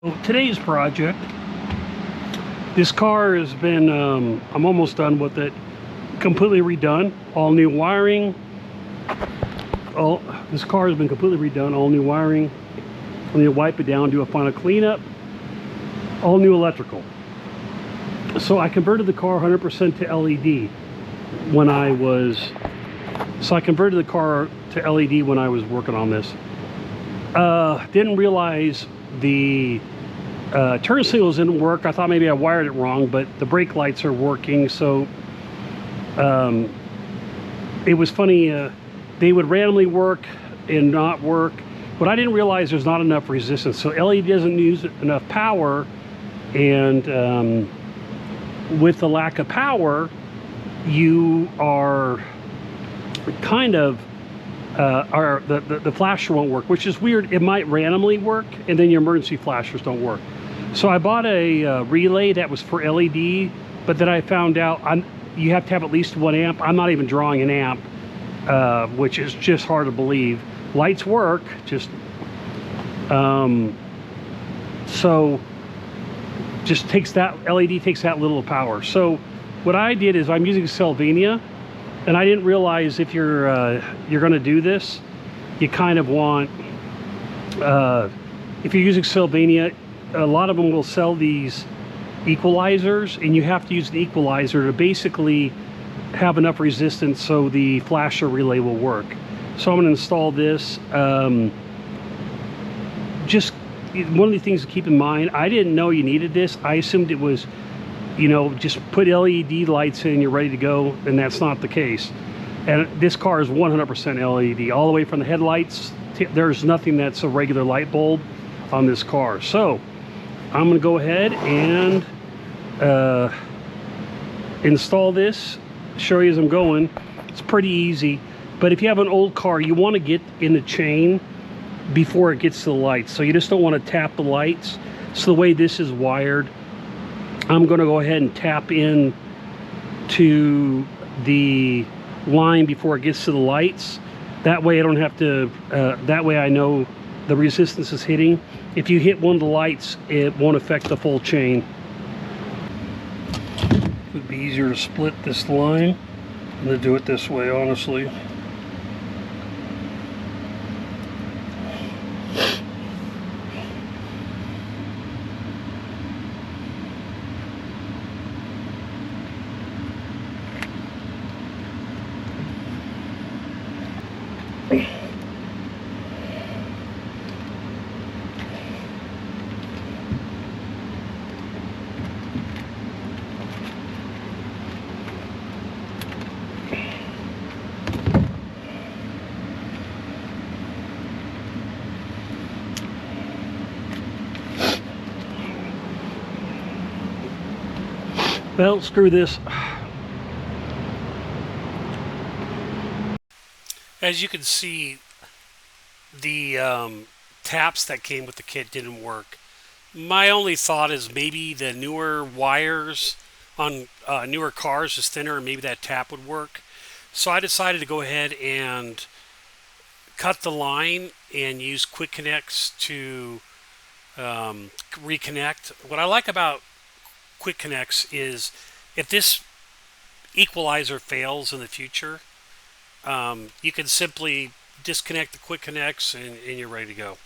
So today's project, this car has been, I'm almost done with it, completely redone, all new wiring. This car has been completely redone, all new wiring. I need to wipe it down, do a final cleanup, all new electrical. So I converted the car 100% to LED when I was, when I was working on this. Didn't realize the turn signals didn't work. I thought maybe I wired it wrong, but the brake lights are working. So it was funny, they would randomly work and not work. But I didn't realize there's not enough resistance. So LED doesn't use enough power, and with the lack of power, you are kind of the flasher won't work, which is weird. It might randomly work, and then your emergency flashers don't work. So I bought a relay that was for LED, but then I found out you have to have at least 1 amp. I'm not even drawing an amp, which is just hard to believe. Lights work, just so just takes that LED takes that little power. So what I did is I'm using Sylvania, and I didn't realize if you're going to do this, you kind of want if you're using Sylvania, a lot of them will sell these equalizers, and you have to use the equalizer to basically have enough resistance so the flasher relay will work. So I'm going to install this. Just one of the things to keep in mind, I didn't know you needed this. I assumed it was, you know, just put LED lights in, you're ready to go, and that's not the case. And this car is 100% LED, all the way from the headlights. There's nothing that's a regular light bulb on this car. So I'm going to go ahead and install this, show you as I'm going. It's pretty easy, but if you have an old car, you want to get in the chain before it gets to the lights. So you just don't want to tap the lights. So the way this is wired, I'm going to go ahead and tap in to the line before it gets to the lights. That way I don't have to, that way I know the resistance is hitting. If you hit one of the lights, it won't affect the full chain. It would be easier to split this line than to do it this way, honestly. Well, screw this. As you can see, the taps that came with the kit didn't work. My only thought is maybe the newer wires on newer cars is thinner, and maybe that tap would work. So I decided to go ahead and cut the line and use quick connects to reconnect. What I like about quick connects is if this equalizer fails in the future, you can simply disconnect the quick connects and you're ready to go.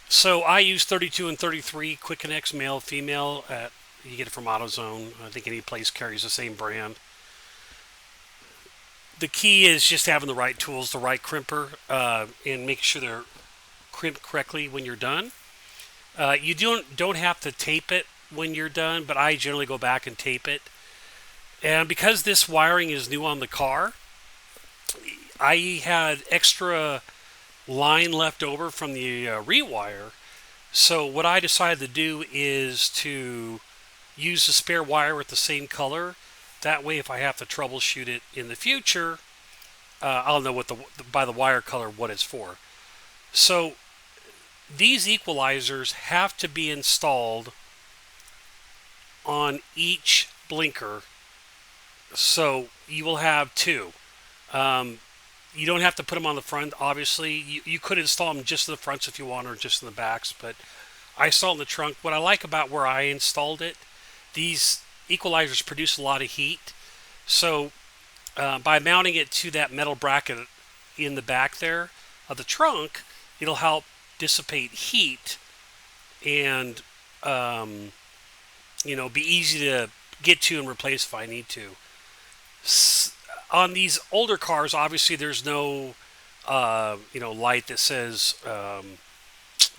So I use 32 and 33 quick connects, male, female. You get it from AutoZone. I think any place carries the same brand. The key is just having the right tools, the right crimper, and making sure they're crimped correctly when you're done. You don't have to tape it when you're done, but I generally go back and tape it. And because this wiring is new on the car, I had extra line left over from the rewire. So what I decided to do is to use the spare wire with the same color. That way, if I have to troubleshoot it in the future, I'll know what by the wire color what it's for. So these equalizers have to be installed on each blinker. So you will have two. You don't have to put them on the front, obviously. You could install them just in the fronts if you want, or just in the backs, but I installed in the trunk. What I like about where I installed it, these equalizers produce a lot of heat. So by mounting it to that metal bracket in the back there of the trunk, it'll help dissipate heat and be easy to get to and replace if I need to. On these older cars, obviously there's no light that says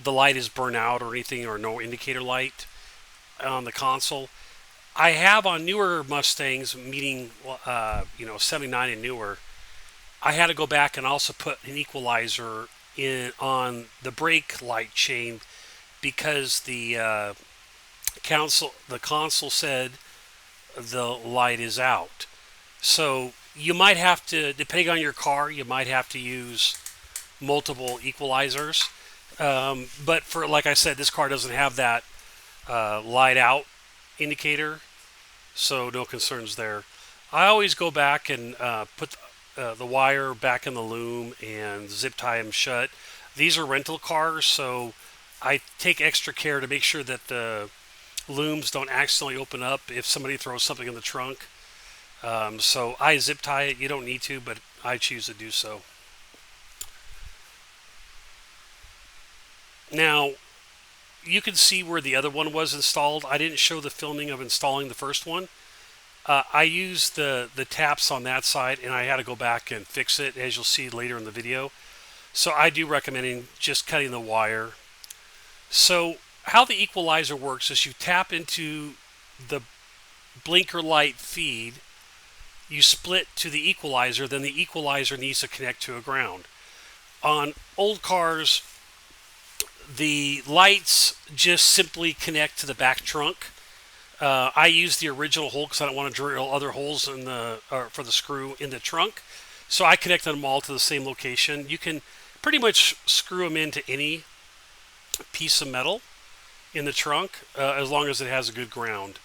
the light is burnt out or anything, or no indicator light on the console. I have on newer Mustangs, meaning 79 and newer. I had to go back and also put an equalizer in on the brake light chain because the console said the light is out. So you might have to, depending on your car, you might have to use multiple equalizers. But for, like I said, this car doesn't have that light out indicator, so no concerns there. I always go back and put the wire back in the loom and zip tie them shut. These are rental cars, so I take extra care to make sure that the looms don't accidentally open up if somebody throws something in the trunk. So I zip tie it. You don't need to, but I choose to do so. Now, you can see where the other one was installed. I didn't show the filming of installing the first one. I used the taps on that side, and I had to go back and fix it, as you'll see later in the video. So I do recommend just cutting the wire. So how the equalizer works is you tap into the blinker light feed, you split to the equalizer, then the equalizer needs to connect to a ground. On old cars, the lights just simply connect to the back trunk. I use the original hole because I don't want to drill other holes for the screw in the trunk. So I connected them all to the same location. You can pretty much screw them into any piece of metal in the trunk as long as it has a good ground.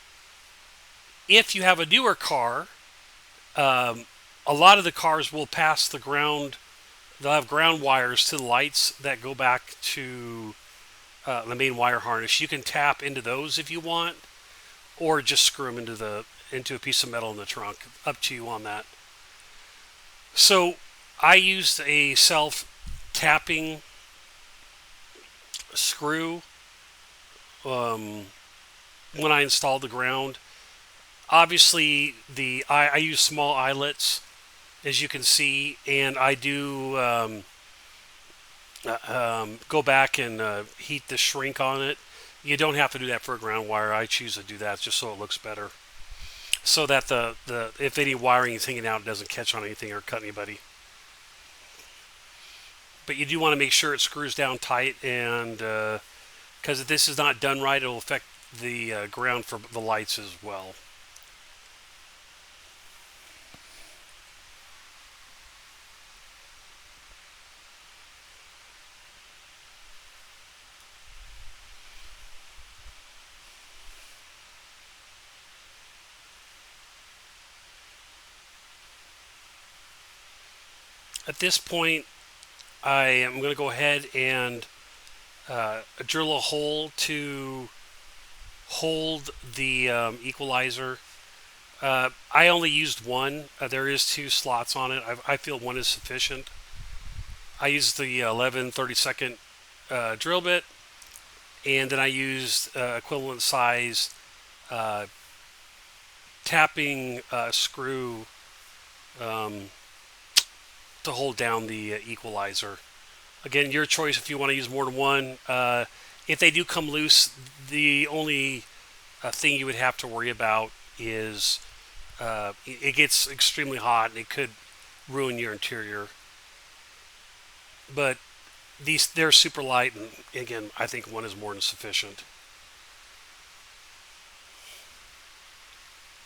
If you have a newer car, a lot of the cars will pass the ground. They'll have ground wires to the lights that go back to the main wire harness. You can tap into those if you want, or just screw them into a piece of metal in the trunk. Up to you on that. So I used a self-tapping screw when I installed the ground. Obviously, I use small eyelets, as you can see, and I do go back and heat the shrink on it. You don't have to do that for a ground wire. I choose to do that just so it looks better, so that the if any wiring is hanging out, it doesn't catch on anything or cut anybody. But you do want to make sure it screws down tight, and because if this is not done right, it will affect the ground for the lights as well. At this point, I am going to go ahead and drill a hole to hold the equalizer. I only used one. There is two slots on it. I feel one is sufficient. I used the 11/32 drill bit, and then I used equivalent size tapping screw to hold down the equalizer. Again, your choice if you want to use more than one. If they do come loose, the only thing you would have to worry about is it gets extremely hot and it could ruin your interior. But they're super light, and again, I think one is more than sufficient.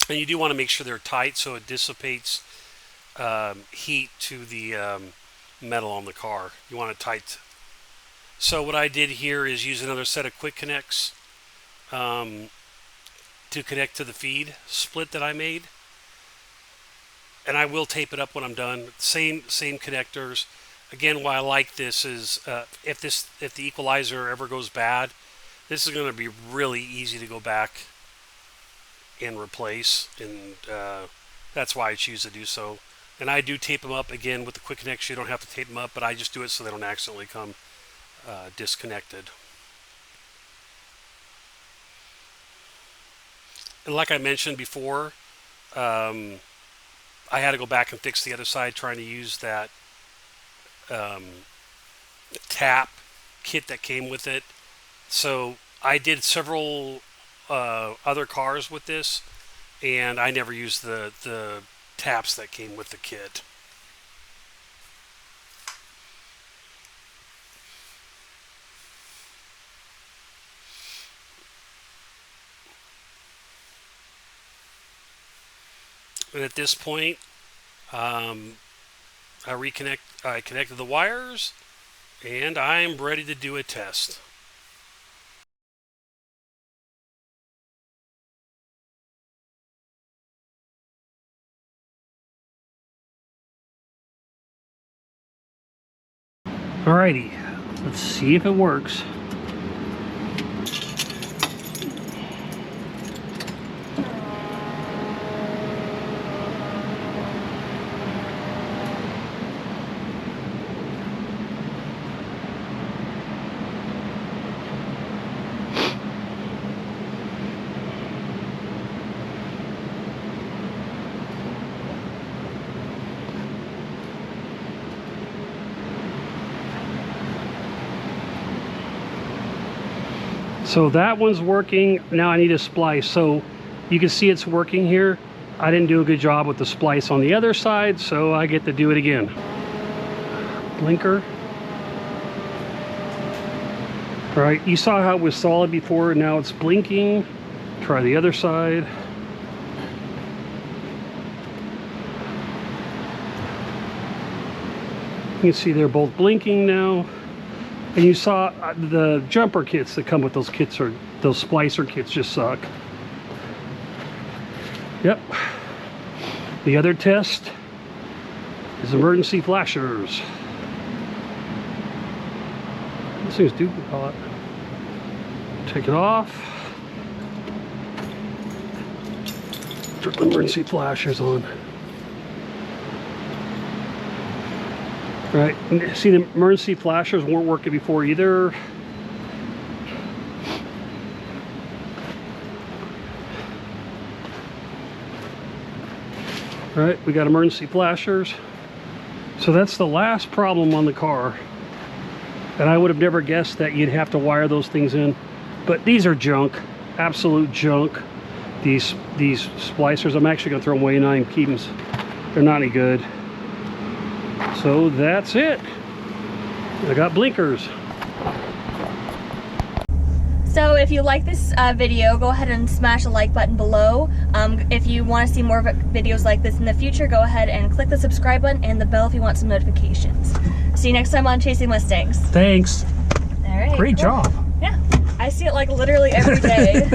And you do want to make sure they're tight so it dissipates heat to the metal on the car. You want it tight. So what I did here is use another set of quick connects to connect to the feed split that I made. And I will tape it up when I'm done. Same connectors. Again, why I like this is if the equalizer ever goes bad, This is going to be really easy to go back and replace, and that's why I choose to do so. And I do tape them up again with the quick connection. You don't have to tape them up, but I just do it so they don't accidentally come disconnected. And like I mentioned before, I had to go back and fix the other side trying to use that tap kit that came with it. So I did several other cars with this, and I never used the taps that came with the kit. And at this point, I connected the wires, and I'm ready to do a test. Alrighty, let's see if it works. So that one's working. Now I need a splice. So you can see it's working here. I didn't do a good job with the splice on the other side, so I get to do it again. Blinker. All right, you saw how it was solid before, now it's blinking. Try the other side. You can see they're both blinking now. And you saw the jumper kits that come with those kits, or those splicer kits, just suck. Yep. The other test is emergency flashers. This thing's do hot. Take it off. Put the emergency flashers on. Right, see the emergency flashers weren't working before either. Right, we got emergency flashers. So that's the last problem on the car. And I would have never guessed that you'd have to wire those things in. But these are junk, absolute junk. These splicers, I'm actually gonna throw them away and not keep them. They're not any good. So that's it. I got blinkers. So if you like this video, go ahead and smash the like button below. If you want to see more videos like this in the future, go ahead and click the subscribe button and the bell if you want some notifications. See you next time on Chasing Mustangs. Thanks. All right. Great job. Yeah, I see it like literally every day.